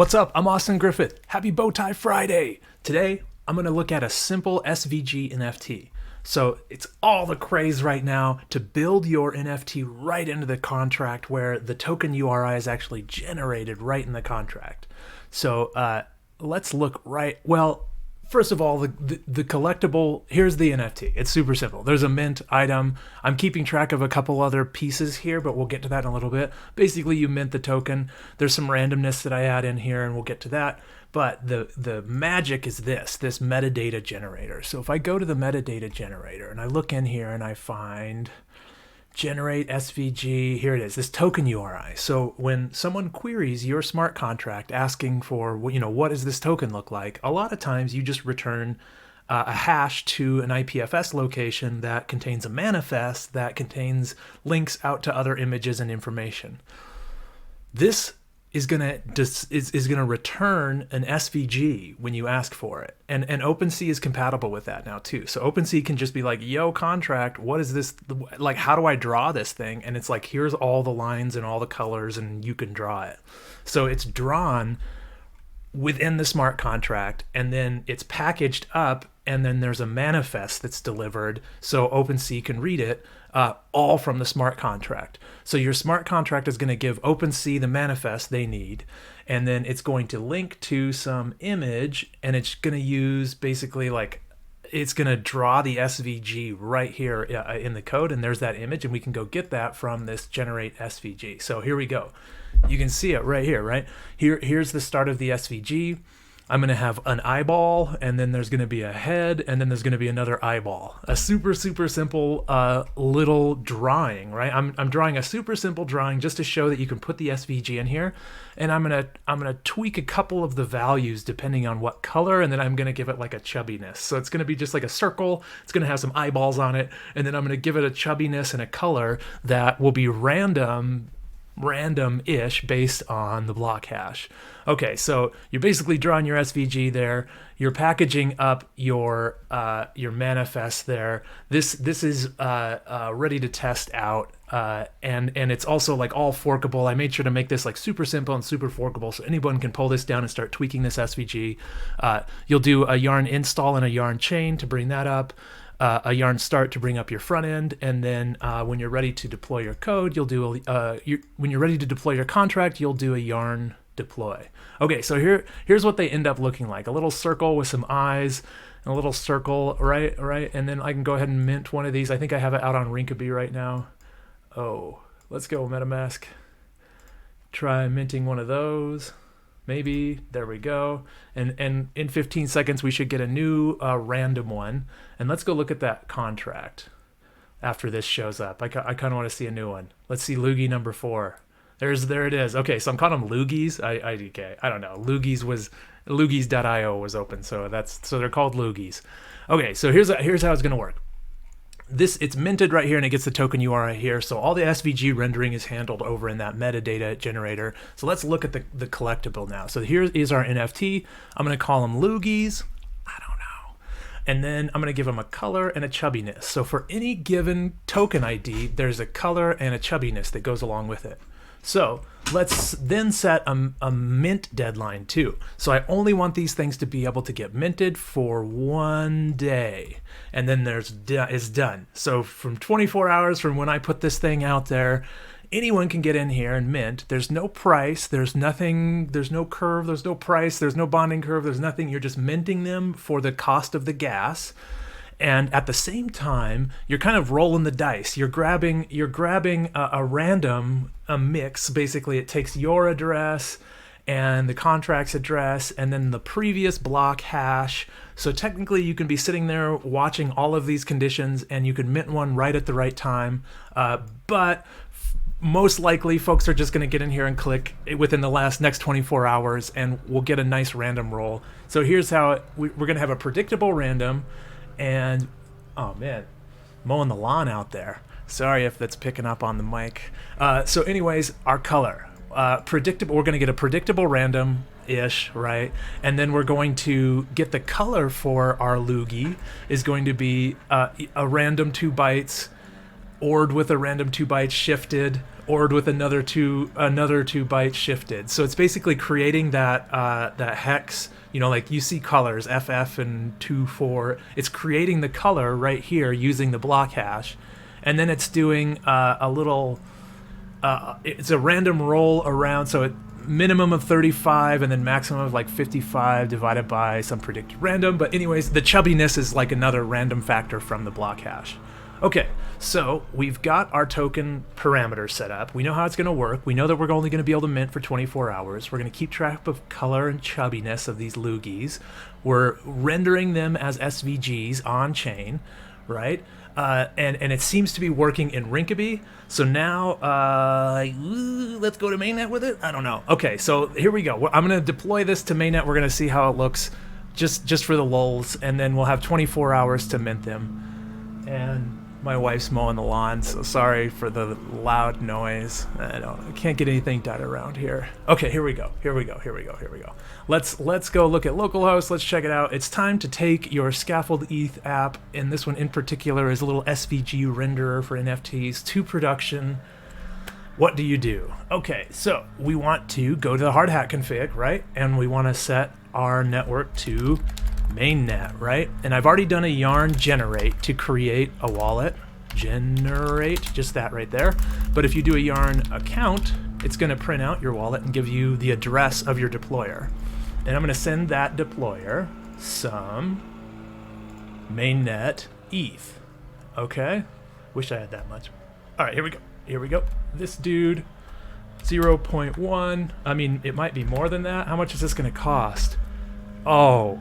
What's up? I'm Austin Griffith. Happy Bowtie Friday! Today, I'm going to look at a simple SVG NFT. So it's all the craze right now to build your NFT right into the contract where the token URI is actually generated right in the contract. So let's look first of all, the collectible, here's the NFT. It's super simple. There's a mint item. I'm keeping track of a couple other pieces here, but we'll get to that in a little bit. Basically, you mint the token. There's some randomness that I add in here, and we'll get to that. But the magic is this metadata generator. So if I go to the metadata generator, and I look in here, and I find generate SVG, here it is, this token URI. So when someone queries your smart contract asking for, what does this token look like? A lot of times you just return a hash to an IPFS location that contains a manifest that contains links out to other images and information. This is gonna return an SVG when you ask for it, and OpenSea is compatible with that now too. So OpenSea can just be like, yo, contract, what is this, like, how do I draw this thing? And it's like, here's all the lines and all the colors, and you can draw it. So it's drawn within the smart contract, and then it's packaged up, and then there's a manifest that's delivered so OpenSea can read it, all from the smart contract. So your smart contract is going to give OpenSea the manifest they need, and then it's going to link to some image, and it's going to use basically it's going to draw the SVG right here in the code, and there's that image, and we can go get that from this generate SVG. So here we go. You can see it right here, right? Here's the start of the SVG. I'm going to have an eyeball, and then there's going to be a head, and then there's going to be another eyeball. A super, super simple little drawing, right? I'm drawing a super simple drawing just to show that you can put the SVG in here, and I'm gonna tweak a couple of the values depending on what color, and then I'm going to give it like a chubbiness. So it's going to be just like a circle. It's going to have some eyeballs on it, and then I'm going to give it a chubbiness and a color that will be random-ish based on the block hash. Okay, so you're basically drawing your SVG there. You're packaging up your manifest there. This is ready to test out, and it's also like all forkable. I made sure to make this like super simple and super forkable, so anyone can pull this down and start tweaking this SVG. You'll do a yarn install and a yarn chain to bring that up. A yarn start to bring up your front end, and then when you're ready to deploy your code, you'll do when you're ready to deploy your contract, you'll do a yarn deploy. Okay, so here's what they end up looking like: a little circle with some eyes, and a little circle, right, and then I can go ahead and mint one of these. I think I have it out on Rinkeby right now. Oh, let's go MetaMask. Try minting one of those. Maybe, there we go. And in 15 seconds, we should get a new random one. And let's go look at that contract after this shows up. I kind of want to see a new one. Let's see Loogie number 4. There it is. Okay, so I'm calling them Loogies. I don't know. Loogies.io was open, so they're called Loogies. Okay, so here's how it's going to work. It's minted right here, and it gets the token URI here. So all the SVG rendering is handled over in that metadata generator. So let's look at the collectible now. So here is our NFT. I'm going to call them Loogies. I don't know. And then I'm going to give them a color and a chubbiness. So for any given token ID, there's a color and a chubbiness that goes along with it. So let's then set a mint deadline too. So I only want these things to be able to get minted for 1 day, and then it's done. So from 24 hours from when I put this thing out there, anyone can get in here and mint. There's no price, there's nothing, there's no curve, there's no price, there's no bonding curve, there's nothing. You're just minting them for the cost of the gas. And at the same time, you're kind of rolling the dice. You're grabbing a random mix. Basically, it takes your address and the contract's address and then the previous block hash. So technically, you can be sitting there watching all of these conditions, and you can mint one right at the right time. But most likely, folks are just going to get in here and click within the next 24 hours, and we'll get a nice random roll. So here's how we're going to have a predictable random. And, oh man, mowing the lawn out there. Sorry if that's picking up on the mic. So anyways, our color. Predictable. We're going to get a predictable random-ish, right? And then we're going to get the color for our Loogie is going to be a random 2 bytes ORed with a random 2 bytes shifted, ORed with another two bytes shifted. So it's basically creating that hex. Like you see colors FF and 24. It's creating the color right here using the block hash, and then it's doing a little. It's a random roll around, so it minimum of 35 and then maximum of like 55 divided by some predicted random. But anyways, the chubbiness is like another random factor from the block hash. Okay, so we've got our token parameters set up. We know how it's going to work. We know that we're only going to be able to mint for 24 hours. We're going to keep track of color and chubbiness of these loogies. We're rendering them as SVGs on chain, right? And it seems to be working in Rinkeby. So now let's go to mainnet with it. I don't know. Okay, so here we go. I'm going to deploy this to mainnet. We're going to see how it looks just for the lulz, and then we'll have 24 hours to mint them. And my wife's mowing the lawn, so sorry for the loud noise. I can't get anything done around here. Okay, here we go. Let's go look at localhost. Let's check it out. It's time to take your Scaffold ETH app, and this one in particular is a little SVG renderer for NFTs, to production. What do you do? Okay, so we want to go to the hard hat config, right? And we want to set our network to mainnet, right? And I've already done a yarn generate to create a wallet. Generate, just that right there. But if you do a yarn account, it's going to print out your wallet and give you the address of your deployer. And I'm going to send that deployer some mainnet ETH. Okay? Wish I had that much. All right, here we go. This dude, 0.1. I mean, it might be more than that. How much is this going to cost? Oh,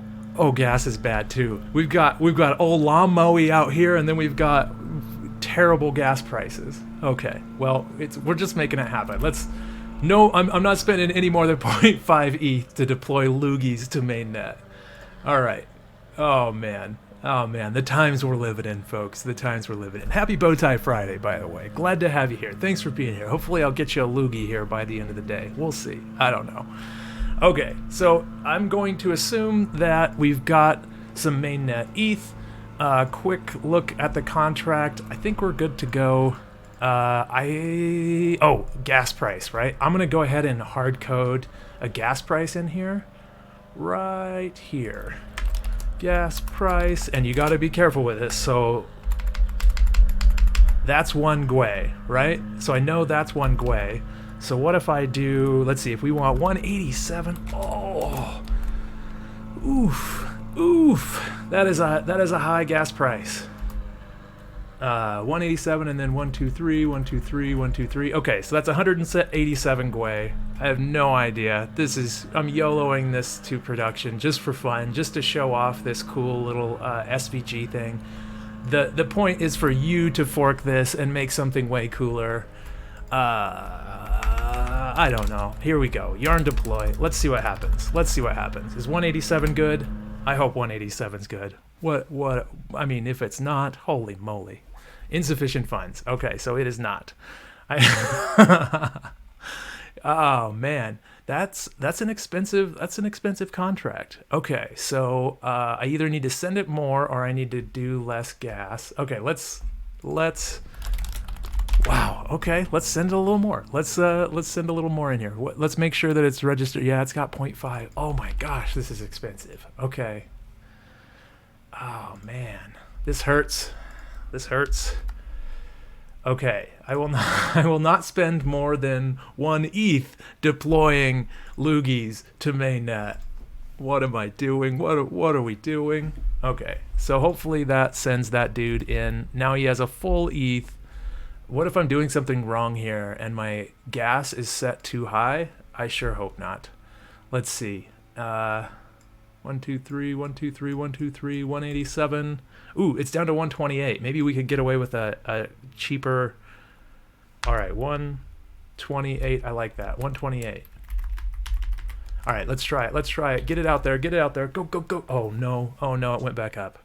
gas is bad too. We've got old lawnmower out here, and then we've got terrible gas prices. Okay, well, we're just making it happen. I'm not spending any more than 0.5 ETH to deploy Loogies to mainnet. All right. Oh man, the times we're living in, folks. The times we're living in. Happy Bowtie Friday, by the way. Glad to have you here. Thanks for being here. Hopefully, I'll get you a Loogie here by the end of the day. We'll see. I don't know. Okay, so I'm going to assume that we've got some mainnet ETH. Quick look at the contract. I think we're good to go. Gas price, right? I'm going to go ahead and hard code a gas price in here. Right here. Gas price, and you got to be careful with this. So that's 1 gwei, right? So I know that's 1 gwei. So what if I do, let's see, if we want 187, oof, that is a high gas price. 187 and then 123, 123, 123. Okay, so that's 187 gwei. I have no idea. I'm YOLOing this to production just for fun, just to show off this cool little SVG thing. The point is for you to fork this and make something way cooler. I don't know. Here we go. Yarn deploy. Let's see what happens. Is 187 good? I hope 187's good. What? I mean, if it's not, holy moly. Insufficient funds. Okay, so it is not. Oh man, that's an expensive contract. Okay, so I either need to send it more or I need to do less gas. Okay, let's. Wow. Okay, let's send it a little more. Let's send a little more in here. Let's make sure that it's registered. Yeah, it's got 0.5. Oh my gosh, this is expensive. Okay. Oh man, this hurts. Okay, I will not spend more than 1 ETH deploying Loogies to mainnet. What am I doing? What are we doing? Okay, so hopefully that sends that dude in. Now he has a full ETH. What if I'm doing something wrong here and my gas is set too high? I sure hope not. Let's see. 123, 123, 123, 187. Ooh, it's down to 128. Maybe we could get away with a cheaper. All right, 128. I like that. 128. All right, let's try it. Get it out there. Go. Oh no, it went back up.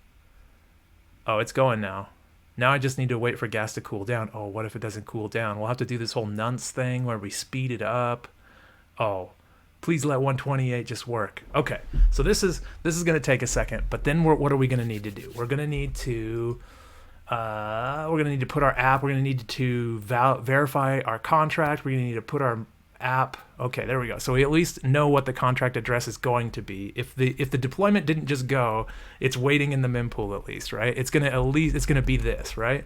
Oh, it's going now. Now I just need to wait for gas to cool down. Oh, what if it doesn't cool down? We'll have to do this whole nonce thing where we speed it up. Oh, please let 128 just work. Okay, so this is going to take a second, but then what are we going to need to do? We're going to need to We're going to need to put our app. We're going to need to verify our contract. We're going to need to put our app. Okay, there we go. So we at least know what the contract address is going to be. If the deployment didn't just go, it's waiting in the mempool at least, right? It's going to be this, right?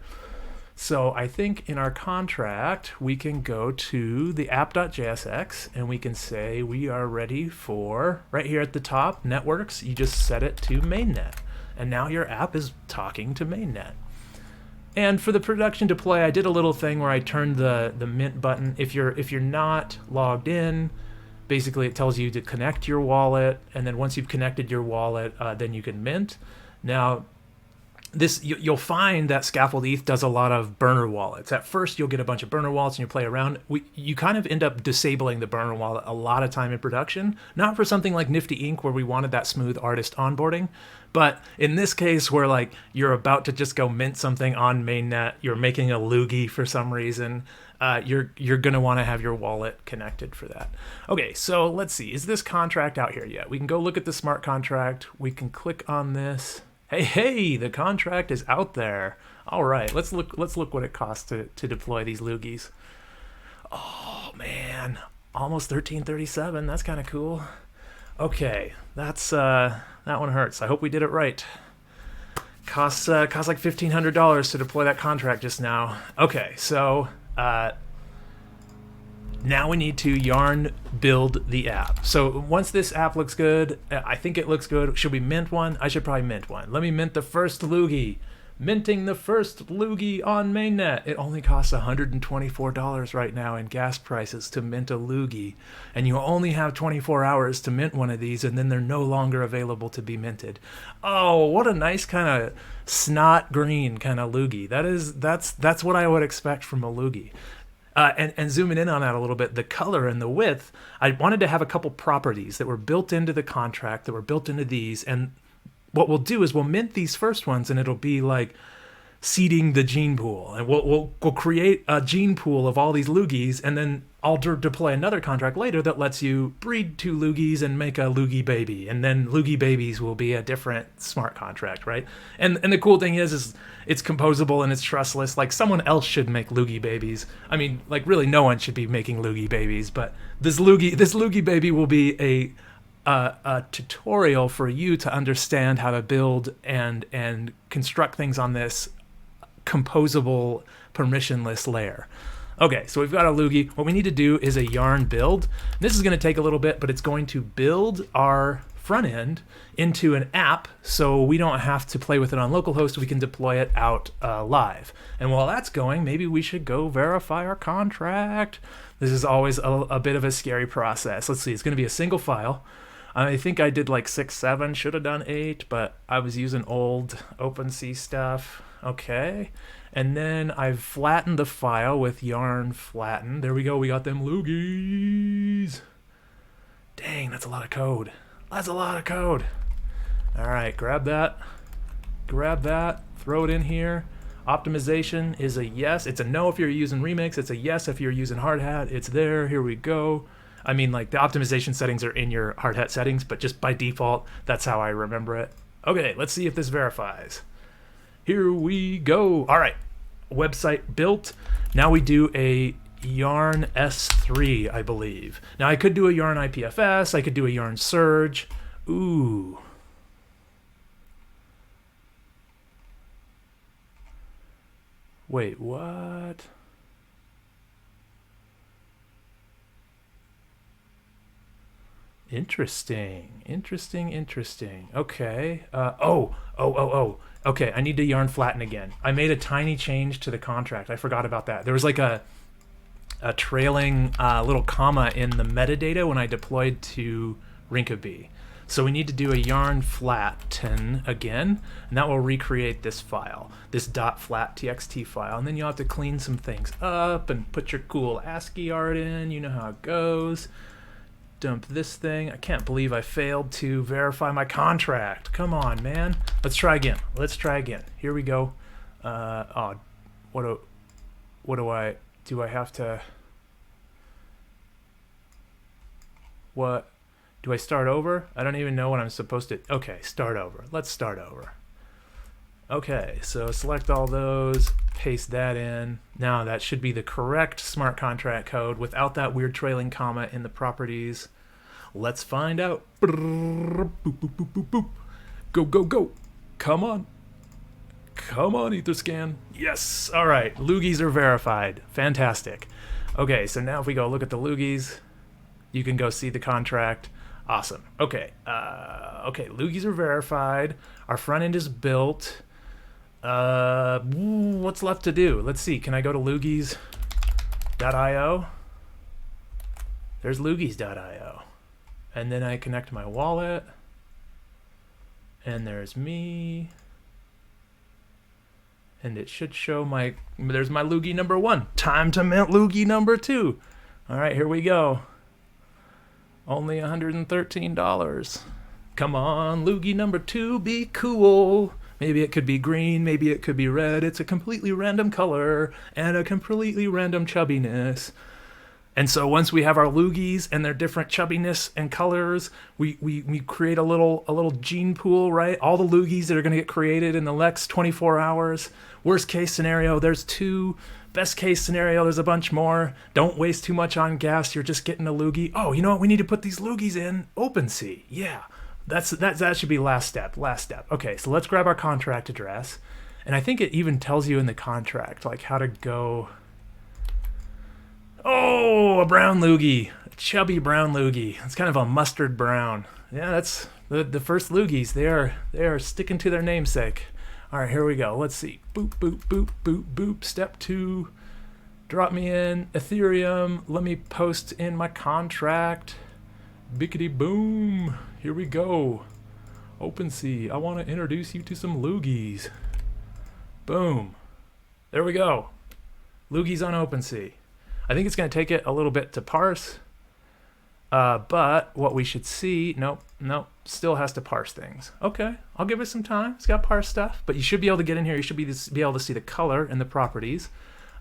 So I think in our contract, we can go to the app.jsx and we can say we are ready for, right here at the top, networks, you just set it to mainnet. And now your app is talking to mainnet. And for the production deploy, I did a little thing where I turned the mint button. If you're not logged in, basically it tells you to connect your wallet, and then once you've connected your wallet, then you can mint. Now, you'll find that Scaffold ETH does a lot of burner wallets. At first, you'll get a bunch of burner wallets and you play around. You kind of end up disabling the burner wallet a lot of time in production. Not for something like Nifty Inc. where we wanted that smooth artist onboarding, but in this case where like you're about to just go mint something on mainnet, you're making a Loogie for some reason, you're gonna want to have your wallet connected for that. Okay, so let's see. Is this contract out here yet? We can go look at the smart contract. We can click on this. Hey, the contract is out there. All right, let's look what it costs to deploy these Loogies. Oh man, almost 1337. That's kind of cool. Okay, that one hurts. I hope we did it right. Costs like $1,500 to deploy that contract just now. Okay, so now we need to yarn build the app. So once this app looks good, I think it looks good. Should we mint one? I should probably mint one. Let me mint the first Loogie. Minting the first Loogie on mainnet. It only costs $124 right now in gas prices to mint a Loogie. And you only have 24 hours to mint one of these, and then they're no longer available to be minted. Oh, what a nice kind of snot green kind of Loogie. That's what I would expect from a Loogie. And zooming in on that a little bit, the color and the width, I wanted to have a couple properties that were built into the contract, that were built into these. And what we'll do is we'll mint these first ones, and it'll be like seeding the gene pool. And we'll create a gene pool of all these Loogies, and then I'll deploy another contract later that lets you breed 2 Loogies and make a Loogie baby. And then Loogie babies will be a different smart contract, right? And the cool thing is it's composable and it's trustless. Like someone else should make Loogie babies. I mean, like really no one should be making Loogie babies, but this Loogie baby will be a tutorial for you to understand how to build and construct things on this composable permissionless layer. Okay, so we've got a Loogie. What we need to do is a yarn build. This is going to take a little bit, but it's going to build our front end into an app so we don't have to play with it on localhost. We can deploy it out live. And while that's going, maybe we should go verify our contract. This is always a bit of a scary process. Let's see, it's going to be a single file. I think I did like 6, 7, should have done 8, but I was using old OpenSea stuff. Okay. And then I've flattened the file with yarn flatten. There we go. We got them Loogies. Dang, that's a lot of code. That's a lot of code. All right, grab that. Grab that. Throw it in here. Optimization is a yes. It's a no if you're using Remix. It's a yes if you're using Hardhat. It's there. Here we go. I mean, like the optimization settings are in your Hardhat settings, but just by default, that's how I remember it. Okay, let's see if this verifies. Here we go. All right, website built. Now we do a yarn S3, I believe. Now I could do a yarn IPFS. I could do a yarn surge. Ooh. Wait, what? Interesting. Okay. Okay, I need to yarn flatten again. I made a tiny change to the contract. I forgot about that. There was like a trailing little comma in the metadata when I deployed to Rinkeby. So we need to do a yarn flatten again, and that will recreate this file, this .flat txt file. And then you'll have to clean some things up and put your cool ASCII art in. You know how it goes. Dump this thing. I can't believe I failed to verify my contract. Come on, man. Let's try again. Here we go. What do I have to? What? Do I start over? I don't even know what I'm supposed to. Okay, start over. Let's start over. Okay, so select all those, paste that in. Now that should be the correct smart contract code without that weird trailing comma in the properties. Let's find out. Boop, boop, boop, boop, boop. Go, go, go. Come on. Come on, Etherscan. Yes. All right. Loogies are verified. Fantastic. Okay, so now if we go look at the Loogies, you can go see the contract. Awesome. Okay. Okay, Loogies are verified. Our front end is built. What's left to do? Let's see. Can I go to loogies.io? There's loogies.io. And then I connect my wallet. And there's me. And it should show there's my Loogie number 1. Time to mint Loogie number 2. All right, here we go. Only $113. Come on, Loogie number 2, be cool. Maybe it could be green, maybe it could be red. It's a completely random color and a completely random chubbiness. And so once we have our Loogies and their different chubbiness and colors, we create a little gene pool, right? All the Loogies that are going to get created in the next 24 hours. Worst case scenario, there's 2. Best case scenario, there's a bunch more. Don't waste too much on gas. You're just getting a Loogie. Oh, you know what? We need to put these Loogies in OpenSea. Yeah, that should be last step. Okay, so let's grab our contract address. And I think it even tells you in the contract, like how to go. Oh, a brown Loogie, a chubby brown Loogie. It's kind of a mustard brown. Yeah, that's the first Loogies. They are sticking to their namesake. All right, here we go. Let's see. Boop, boop, boop, boop, boop. Step 2. Drop me in Ethereum. Let me post in my contract. Bickety boom. Here we go. OpenSea. I want to introduce you to some Loogies. Boom. There we go. Loogies on OpenSea. I think it's going to take it a little bit to parse. But what we should see, nope, still has to parse things. Okay, I'll give it some time. It's got parse stuff, but you should be able to get in here. You should be able to see the color and the properties.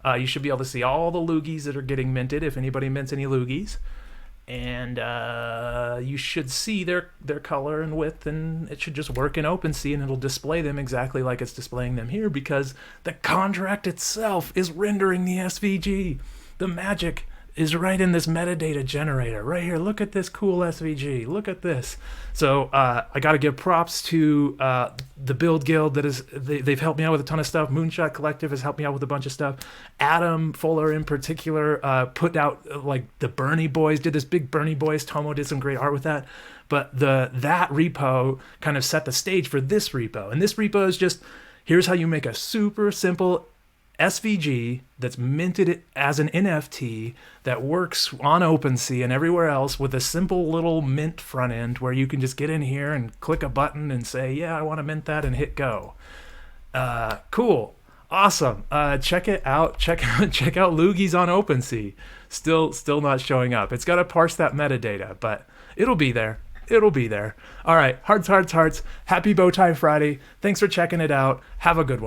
You should be able to see all the Loogies that are getting minted, if anybody mints any Loogies. And you should see their color and width, and it should just work in OpenSea, and it'll display them exactly like it's displaying them here, because the contract itself is rendering the SVG. The magic is right in this metadata generator right here. Look at this cool SVG. Look at this. So I got to give props to the Build Guild. They've helped me out with a ton of stuff. Moonshot Collective has helped me out with a bunch of stuff. Adam Fuller in particular put out, like, the Bernie Boys, did this big Bernie Boys. Tomo did some great art with that. But that repo kind of set the stage for this repo. And this repo is just, here's how you make a super simple SVG that's minted as an NFT that works on OpenSea and everywhere else with a simple little mint front end where you can just get in here and click a button and say, yeah, I want to mint that, and hit go. Cool. Awesome. Check it out. Check out Loogies on OpenSea. Still not showing up. It's got to parse that metadata, but it'll be there. It'll be there. All right. Hearts. Happy Bowtie Friday. Thanks for checking it out. Have a good one.